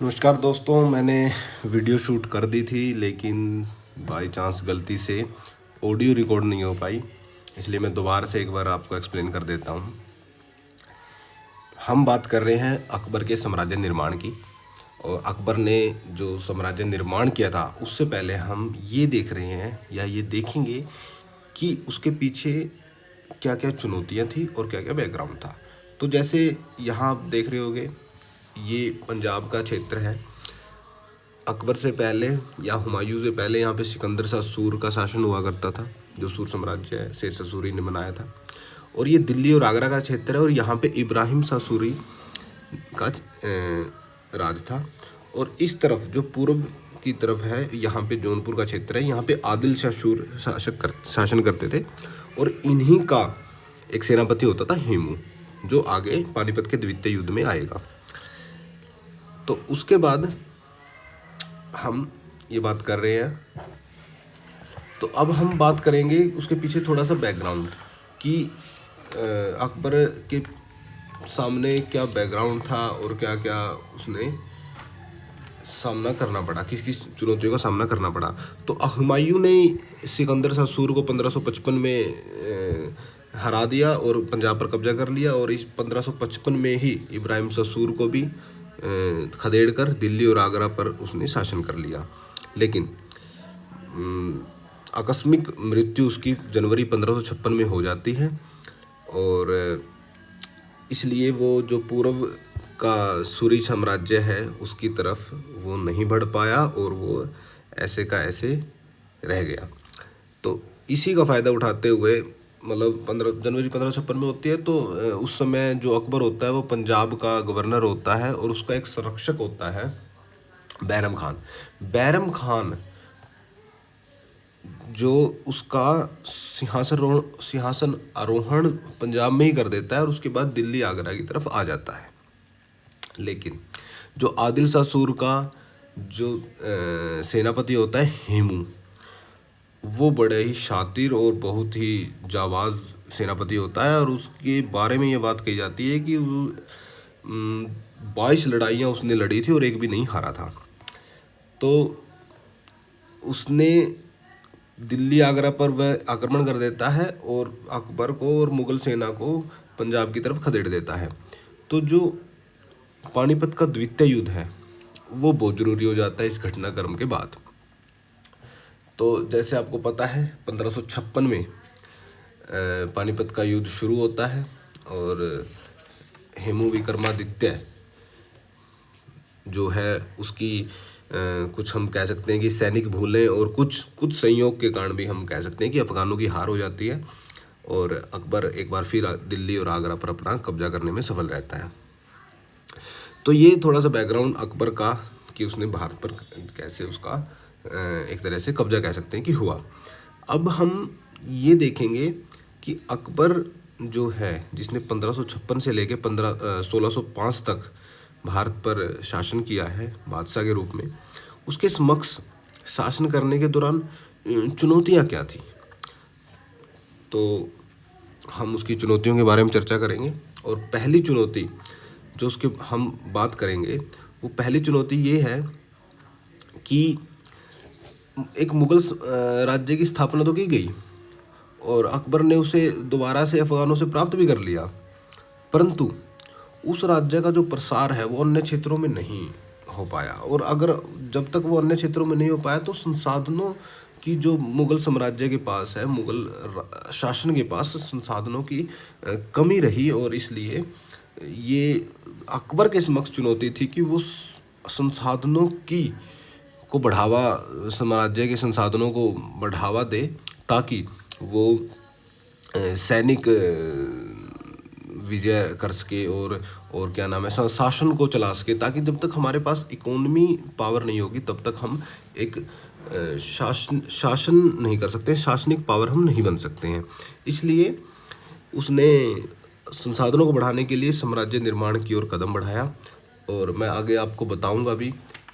नमस्कार दोस्तों, मैंने वीडियो शूट कर दी थी लेकिन बाई चांस गलती से ऑडियो रिकॉर्ड नहीं हो पाई, इसलिए मैं दोबारा से एक बार आपको एक्सप्लेन कर देता हूँ। हम बात कर रहे हैं अकबर के साम्राज्य निर्माण की, और अकबर ने जो साम्राज्य निर्माण किया था उससे पहले हम ये देख रहे हैं या ये देखेंगे कि उसके पीछे क्या क्या चुनौतियाँ थी और क्या क्या बैकग्राउंड था। तो जैसे यहाँ आप देख रहे होंगे, ये पंजाब का क्षेत्र है। अकबर से पहले या हुमायूं से पहले यहाँ पे सिकंदर शाह सूर का शासन हुआ करता था, जो सूर साम्राज्य है, शेर शाह सूरी ने बनाया था। और ये दिल्ली और आगरा का क्षेत्र है, और यहाँ पे इब्राहिम शाह सूरी का राज था। और इस तरफ जो पूर्व की तरफ है, यहाँ पे जौनपुर का क्षेत्र है, यहाँ पे आदिल शाह सूर शासन करते थे। और इन्हीं का एक सेनापति होता था हेमू, जो आगे पानीपत के द्वितीय युद्ध में आएगा। तो उसके बाद हम ये बात कर रहे हैं, तो अब हम बात करेंगे उसके पीछे थोड़ा सा बैकग्राउंड कि अकबर के सामने क्या बैकग्राउंड था और क्या क्या उसने सामना करना पड़ा, किस किस चुनौतियों का सामना करना पड़ा। तो हुमायूं ने सिकंदर शाह सूर को 1555 में हरा दिया और पंजाब पर कब्जा कर लिया, और इस 1555 में ही इब्राहिम शाह सूर को भी खदेड़ कर दिल्ली और आगरा पर उसने शासन कर लिया। लेकिन आकस्मिक मृत्यु उसकी जनवरी 1556 में हो जाती है, और इसलिए वो जो पूर्व का सूरी साम्राज्य है उसकी तरफ वो नहीं बढ़ पाया, और वो ऐसे का ऐसे रह गया। तो इसी का फ़ायदा उठाते हुए, मतलब जनवरी 1556 में होती है, तो उस समय जो अकबर होता है वो पंजाब का गवर्नर होता है, और उसका एक संरक्षक होता है बैरम खान। बैरम खान जो उसका सिंहासन आरोहण पंजाब में ही कर देता है, और उसके बाद दिल्ली आगरा की तरफ आ जाता है। लेकिन जो आदिल शाह सूर का जो सेनापति होता है हेमू, वो बड़े ही शातिर और बहुत ही जाबाज सेनापति होता है, और उसके बारे में ये बात कही जाती है कि 22 लड़ाइयाँ उसने लड़ी थी और एक भी नहीं हारा था। तो उसने दिल्ली आगरा पर वह आक्रमण कर देता है और अकबर को और मुग़ल सेना को पंजाब की तरफ खदेड़ देता है। तो जो पानीपत का द्वितीय युद्ध है वो बहुत ज़रूरी हो जाता है इस घटनाक्रम के बाद। तो जैसे आपको पता है 1556 में पानीपत का युद्ध शुरू होता है, और हेमू विक्रमादित्य जो है उसकी कुछ हम कह सकते हैं कि सैनिक भूलें और कुछ संयोग के कारण भी हम कह सकते हैं कि अफगानों की हार हो जाती है, और अकबर एक बार फिर दिल्ली और आगरा पर अपना कब्जा करने में सफल रहता है। तो ये थोड़ा सा बैकग्राउंड अकबर का कि उसने भारत पर कैसे उसका एक तरह से कब्जा कह सकते हैं कि हुआ। अब हम ये देखेंगे कि अकबर जो है, जिसने 1556 से लेके 1605 तक भारत पर शासन किया है बादशाह के रूप में, उसके समक्ष शासन करने के दौरान चुनौतियाँ क्या थी। तो हम उसकी चुनौतियों के बारे में चर्चा करेंगे, और पहली चुनौती जो उसके हम बात करेंगे, वो पहली चुनौती ये है कि एक मुग़ल राज्य की स्थापना तो की गई, और अकबर ने उसे दोबारा से अफ़गानों से प्राप्त भी कर लिया, परंतु उस राज्य का जो प्रसार है वो अन्य क्षेत्रों में नहीं हो पाया। और अगर जब तक वो अन्य क्षेत्रों में नहीं हो पाया, तो संसाधनों की जो मुग़ल साम्राज्य के पास है, मुग़ल शासन के पास संसाधनों की कमी रही, और इसलिए ये अकबर के समक्ष चुनौती थी कि वो संसाधनों को बढ़ावा, साम्राज्य के संसाधनों को बढ़ावा दे, ताकि वो सैनिक विजय कर सके और क्या नाम है, शासन को चला सके। ताकि जब तक हमारे पास इकोनॉमी पावर नहीं होगी तब तक हम एक शासन नहीं कर सकते, शासनिक पावर हम नहीं बन सकते हैं। इसलिए उसने संसाधनों को बढ़ाने के लिए साम्राज्य निर्माण की ओर कदम बढ़ाया, और मैं आगे आपको बताऊंगा भी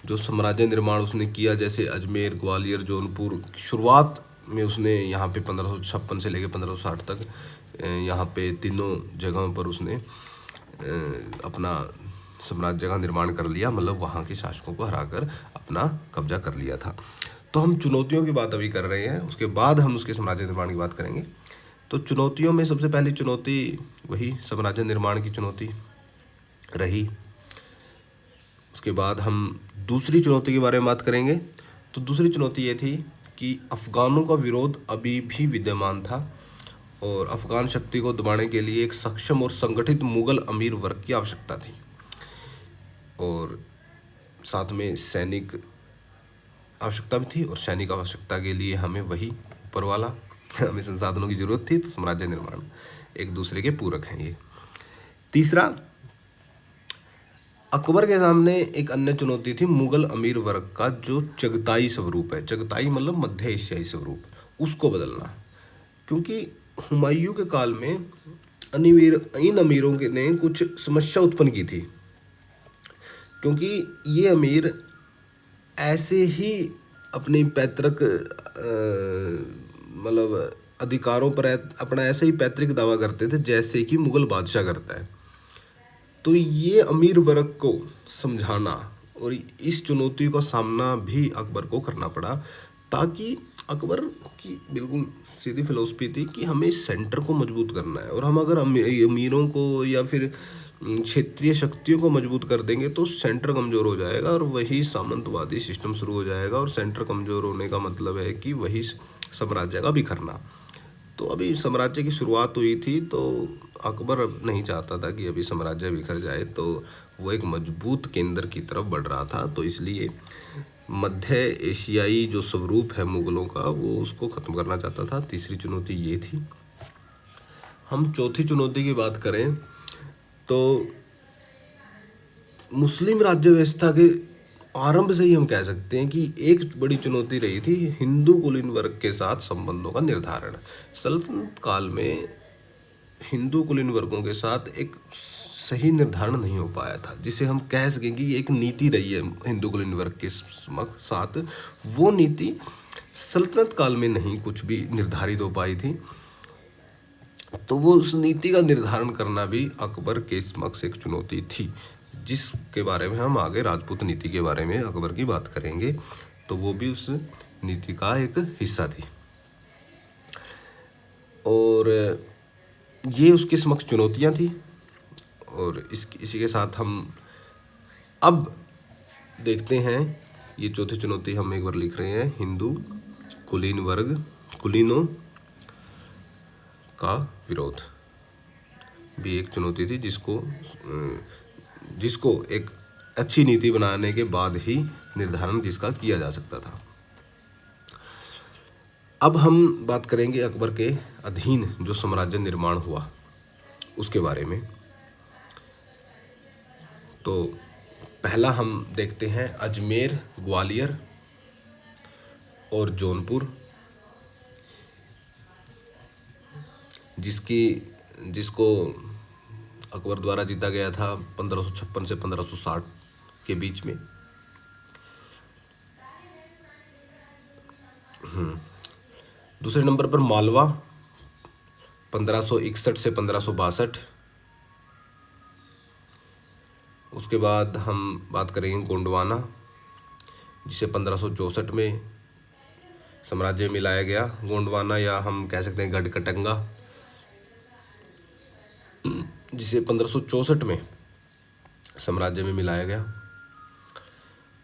जो साम्राज्य निर्माण उसने किया, जैसे अजमेर, ग्वालियर, जौनपुर। शुरुआत में उसने यहाँ पे 1556 से लेकर 1560 तक यहाँ पे तीनों जगहों पर उसने अपना साम्राज्य का निर्माण कर लिया, मतलब वहाँ के शासकों को हराकर अपना कब्जा कर लिया था। तो हम चुनौतियों की बात अभी कर रहे हैं, उसके बाद हम उसके साम्राज्य निर्माण की बात करेंगे। तो चुनौतियों में सबसे पहली चुनौती वही साम्राज्य निर्माण की चुनौती रही। उसके बाद हम दूसरी चुनौती के बारे में बात करेंगे। तो दूसरी चुनौती ये थी कि अफ़गानों का विरोध अभी भी विद्यमान था और अफ़गान शक्ति को दबाने के लिए एक सक्षम और संगठित मुग़ल अमीर वर्ग की आवश्यकता थी, और साथ में सैनिक आवश्यकता भी थी। और सैनिक आवश्यकता के लिए हमें वही ऊपर वाला हमें संसाधनों की ज़रूरत थी। तो साम्राज्य निर्माण एक दूसरे के पूरक हैं ये। तीसरा, अकबर के सामने एक अन्य चुनौती थी मुग़ल अमीर वर्ग का जो चगताई स्वरूप है, चगताई मतलब मध्य एशियाई स्वरूप, उसको बदलना। क्योंकि हुमायूं के काल में इन अमीरों के ने कुछ समस्या उत्पन्न की थी, क्योंकि ये अमीर ऐसे ही अपनी पैतृक मतलब अधिकारों पर अपना ऐसे ही पैतृक दावा करते थे जैसे कि मुग़ल बादशाह करता है। तो ये अमीर वर्ग को समझाना और इस चुनौती का सामना भी अकबर को करना पड़ा, ताकि अकबर की बिल्कुल सीधी फिलॉसफी थी कि हमें सेंटर को मजबूत करना है, और हम अगर अमीरों को या फिर क्षेत्रीय शक्तियों को मजबूत कर देंगे तो सेंटर कमज़ोर हो जाएगा और वही सामंतवादी सिस्टम शुरू हो जाएगा। और सेंटर कमज़ोर होने का मतलब है कि वही साम्राज्य का बिखरना। तो अभी साम्राज्य की शुरुआत हुई थी, तो अकबर नहीं चाहता था कि अभी साम्राज्य बिखर जाए, तो वो एक मजबूत केंद्र की तरफ बढ़ रहा था। तो इसलिए मध्य एशियाई जो स्वरूप है मुग़लों का, वो उसको ख़त्म करना चाहता था। तीसरी चुनौती ये थी। हम चौथी चुनौती की बात करें तो मुस्लिम राज्य व्यवस्था के आरंभ से ही हम कह सकते हैं कि एक बड़ी चुनौती रही थी हिंदू कुलीन वर्ग के साथ संबंधों का निर्धारण। सल्तनत काल में हिंदू कुलीन वर्गों के साथ एक सही निर्धारण नहीं हो पाया था, जिसे हम कह सकें कि एक नीति रही है हिंदू कुलीन वर्ग के साथ। वो नीति सल्तनत काल में नहीं कुछ भी निर्धारित हो पाई थी। तो वो उस नीति का निर्धारण करना भी अकबर के समक्ष एक चुनौती थी, जिसके बारे में हम आगे राजपूत नीति के बारे में अकबर की बात करेंगे। तो वो भी उस नीति का एक हिस्सा थी, और ये उसके समक्ष चुनौतियां थी। और इसी के साथ हम अब देखते हैं, ये चौथी चुनौती हम एक बार लिख रहे हैं, हिंदू कुलीनों का विरोध भी एक चुनौती थी, जिसको एक अच्छी नीति बनाने के बाद ही निर्धारण जिसका किया जा सकता था। अब हम बात करेंगे अकबर के अधीन जो साम्राज्य निर्माण हुआ उसके बारे में। तो पहला हम देखते हैं अजमेर, ग्वालियर और जौनपुर, जिसको अकबर द्वारा जीता गया था 1556 से 1560 के बीच में। दूसरे नंबर पर मालवा 1561 से 1562। उसके बाद हम बात करेंगे गोंडवाना, जिसे 1564 में साम्राज्य में मिलाया गया। गोंडवाना या हम कह सकते हैं गढ़कटंगा, जिसे 1564 में साम्राज्य में मिलाया गया।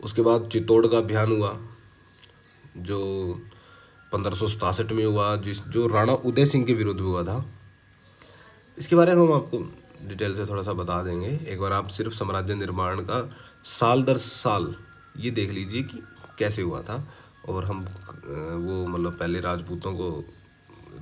उसके बाद चित्तौड़ का अभियान हुआ जो 1567 में हुआ, जो राणा उदय सिंह के विरुद्ध हुआ था। इसके बारे में हम आपको डिटेल से थोड़ा सा बता देंगे। एक बार आप सिर्फ साम्राज्य निर्माण का साल दर साल ये देख लीजिए कि कैसे हुआ था, और हम वो मतलब पहले राजपूतों को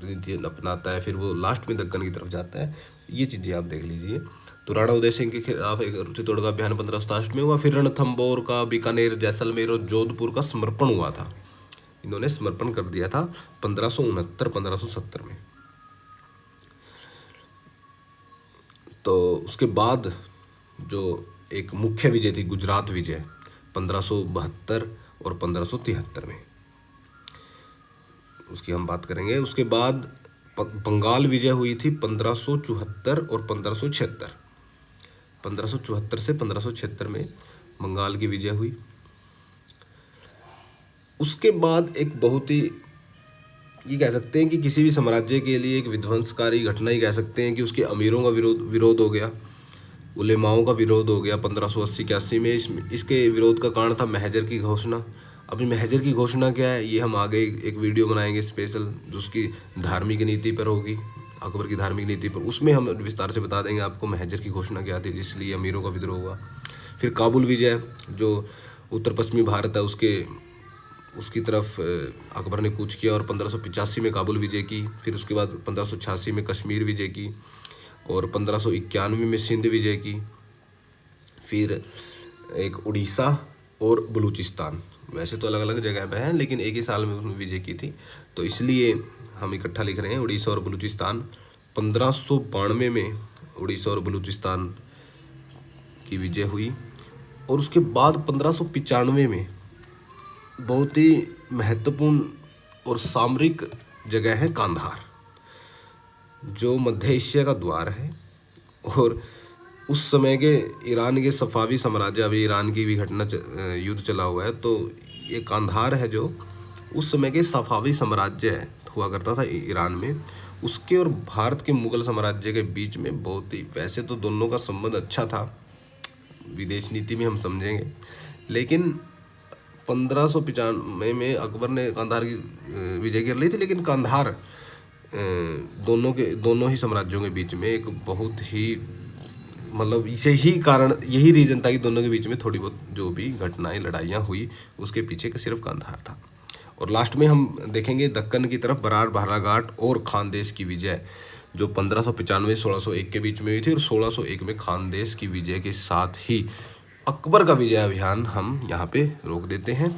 रीति अपनाता है, फिर वो लास्ट में दक्कन की तरफ जाता है, ये चीज़ें आप देख लीजिए। तो राणा उदय सिंह के खिलाफ एक चित्तौड़ का अभियान 1567 में हुआ। फिर रणथंभौर का, बीकानेर, जैसलमेर और जोधपुर का समर्पण हुआ था। इन्होंने समर्पण कर दिया था 1569-1570 में। तो उसके बाद जो एक मुख्य विजय थी गुजरात विजय 1572 और 1573 में, उसकी हम बात करेंगे। उसके बाद बंगाल विजय हुई थी 1574 और 1576। 1574 से 1576 में बंगाल की विजय हुई। उसके बाद एक बहुत ही, ये कह सकते हैं कि किसी भी साम्राज्य के लिए एक विध्वंसकारी घटना ही कह सकते हैं कि उसके अमीरों का विरोध हो गया, उलेमाओं का विरोध हो गया 1580-81 में। इसके विरोध का कारण था महजर की घोषणा। अभी महजर की घोषणा क्या है, ये हम आगे एक वीडियो बनाएंगे स्पेशल, जो उसकी धार्मिक नीति पर होगी, अकबर की धार्मिक नीति पर। उसमें हम विस्तार से बता देंगे आपको महजर की घोषणा क्या थी, इसलिए अमीरों का विद्रोह हुआ। फिर काबुल विजय, जो उत्तर पश्चिमी भारत है उसकी तरफ अकबर ने कूच किया और 1585 में काबुल विजय की। फिर उसके बाद 1586 में कश्मीर विजय की और 1591 में सिंध विजय की। फिर एक उड़ीसा और बलूचिस्तान, वैसे तो अलग अलग जगह पे हैं लेकिन एक ही साल में उसने विजय की थी, तो इसलिए हम इकट्ठा लिख रहे हैं उड़ीसा और बलूचिस्तान। 1592 में उड़ीसा और बलूचिस्तान की विजय हुई। और उसके बाद 1595 में बहुत ही महत्वपूर्ण और सामरिक जगह है कांधार, जो मध्य एशिया का द्वार है। और उस समय के ईरान के सफ़ावी साम्राज्य, अभी ईरान की भी घटना युद्ध चला हुआ है, तो ये कांधार है जो उस समय के सफ़ावी साम्राज्य हुआ करता था ईरान में, उसके और भारत के मुग़ल साम्राज्य के बीच में बहुत ही, वैसे तो दोनों का संबंध अच्छा था, विदेश नीति में हम समझेंगे, लेकिन 1595 में अकबर ने कांधार की विजय कर ली थी। लेकिन कांधार दोनों ही साम्राज्यों के बीच में एक बहुत ही, मतलब इसे ही कारण, यही रीज़न था कि दोनों के बीच में थोड़ी बहुत जो भी घटनाएं, लड़ाइयाँ हुई, उसके पीछे का सिर्फ कांधार था। और लास्ट में हम देखेंगे दक्कन की तरफ बरार, बालाघाट और खानदेश की विजय, जो 1595-1601 के बीच में हुई थी। और 1601 में खानदेश की विजय के साथ ही अकबर का विजय अभियान हम यहाँ पे रोक देते हैं।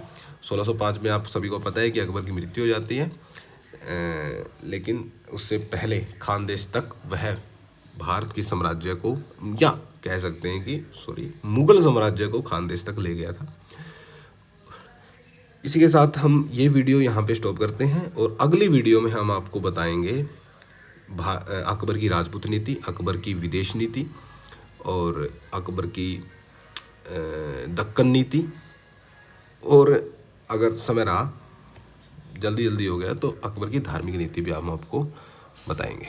1605 में आप सभी को पता है कि अकबर की मृत्यु हो जाती है, लेकिन उससे पहले खानदेश तक वह भारत की साम्राज्य को, या कह सकते हैं कि मुग़ल साम्राज्य को खानदेश तक ले गया था। इसी के साथ हम ये वीडियो यहाँ पे स्टॉप करते हैं और अगली वीडियो में हम आपको बताएंगे अकबर की राजपूत नीति, अकबर की विदेश नीति और अकबर की दक्कन नीति, और अगर समय रहा, जल्दी हो गया तो अकबर की धार्मिक नीति भी हम आपको बताएंगे।